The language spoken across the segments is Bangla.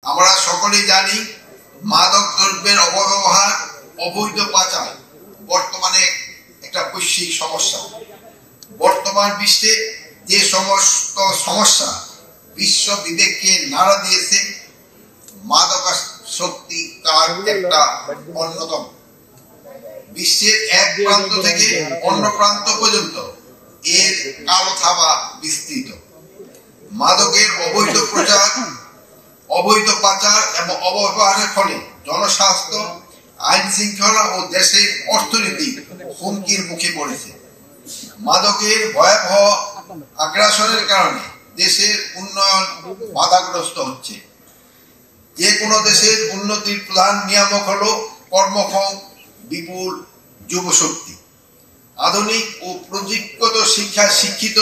আমরা সকলেই জানি মাদক দ্রব্যের অপব্যবহার, অবৈধ পাচার বর্তমানে একটা বৈশ্বিক সমস্যা। বর্তমান বিশ্বে যে সমস্ত সমস্যা বিশ্ব বিবেককে নাড়া দিয়েছে, মাদকাসক্তি তার একটা অন্যতম। বিশ্বের এক প্রান্ত থেকে অন্য প্রান্ত পর্যন্ত এর কালো থাবা বিস্তৃত। মাদকের অবৈধ প্রচার, অবৈধ পাচার এবং অপব্যবহারের ফলে জনস্বাস্থ্য, আইন শৃঙ্খলা ও দেশের অর্থনীতি হুমকির মুখে পড়েছে। মাদকের ভয়াবহ আগ্রাসনের কারণে দেশের উন্নয়ন বাধাগ্রস্ত হচ্ছে। যে কোনো দেশের উন্নতির প্রধান নিয়ামক হলো কর্মক্ষম বিপুল যুবশক্তি। আধুনিক ও প্রযুক্তিগত শিক্ষায় শিক্ষিত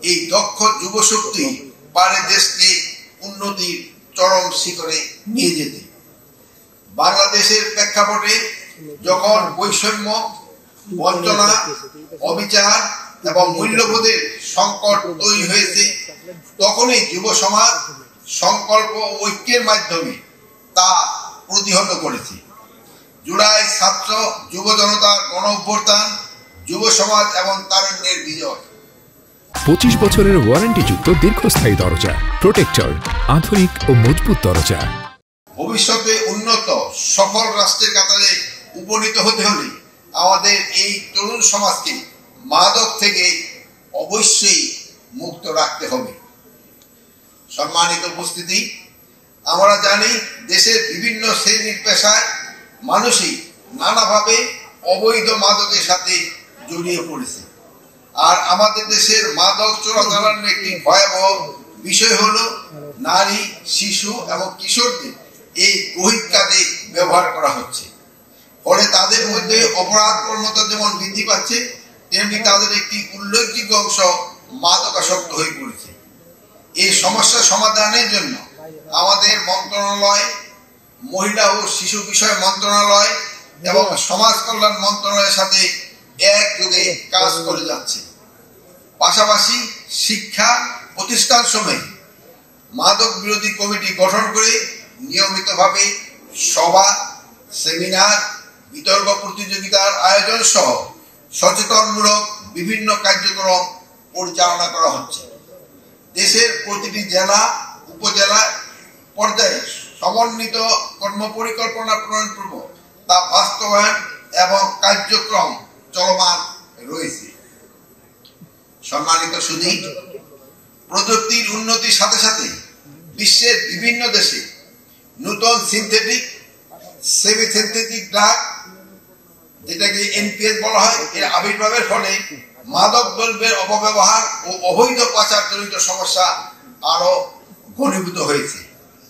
এই দক্ষ যুবশক্তি পারে দেশকে উন্নতির চরম শিখরে নিয়ে যেতে। বাংলাদেশের প্রেক্ষাপটে যখন বৈষম্য, বঞ্চনা, অবিচার এবং মূল্যবোধের সংকট তৈরি হয়েছে, তখনই যুব সমাজ সংকল্প ঐক্যের মাধ্যমে তা প্রতিহত করেছে। জুলাই ছাত্র যুব জনতার গণ অভ্যুত্থান, যুব সমাজ এবং তারুণ্যের বিজয়। 25 বছরের ওয়ারেন্টিযুক্ত দীর্ঘস্থায়ী দরজা প্রোটেক্টর, আধুনিক ও মজবুত দরজা। ভবিষ্যতে উন্নত সফল রাষ্ট্রের কাতারে উপনীত হতে হলে আমাদের এই তরুণ সমাজকে মাদক থেকে অবশ্যই মুক্ত রাখতে হবে। সম্মানিত উপস্থিতি, আমরা জানি দেশের বিভিন্ন শ্রেণীর পেশায় মানুষই নানাভাবে অবৈধ মাদকের সাথে জড়িয়ে পড়েছে। আর আমাদের দেশের মাদক চোরাচালানের একটি ভয়াবহ বিষয় হলো নারী, শিশু এবং কিশোরদের এই গহীন কাজে ব্যবহার করা হচ্ছে। ফলে তাদের মধ্যে অপরাধ প্রবণতা যেমন বৃদ্ধি পাচ্ছে, তেমনি তাদের একটি উল্লেখযোগ্য অংশ মাদকাসক্ত হয়ে পড়েছে। এই সমস্যা সমাধানের জন্য আমাদের মন্ত্রণালয়, মহিলা ও শিশু বিষয় মন্ত্রণালয় এবং সমাজ কল্যাণ মন্ত্রণালয়ের সাথে একযোগে কাজ করে যাচ্ছে। পাশাপাশি শিক্ষা প্রতিষ্ঠান সমেত মাদক বিরোধী কমিটি গঠন করে নিয়মিতভাবে সভা, সেমিনার, বিতর্ক প্রতিযোগিতার আয়োজন সহ সচেতনমূলক বিভিন্ন কার্যক্রম পরিচালনা করা হচ্ছে। দেশের প্রতিটি জেলা, উপজেলা পর্যায়ে সমন্বিত কর্মপরিকল্পনা প্রণয়নপূর্বক তা বাস্তবায়ন এবং কার্যক্রম চলমান রয়েছে। সম্মানিত সুধী, প্রযুক্তির উন্নতির সাথে সাথে বিশ্বের বিভিন্ন দেশে নতুন সিনথেটিক, সেমি সিনথেটিক ড্রাগ, যেটাকে এনপিএস বলা হয়, এর আবির্ভাবের ফলে মাদক দ্রব্যের অপব্যবহার ও অবৈধ পাচার জনিত সমস্যা আরো ঘনীভূত হয়েছে।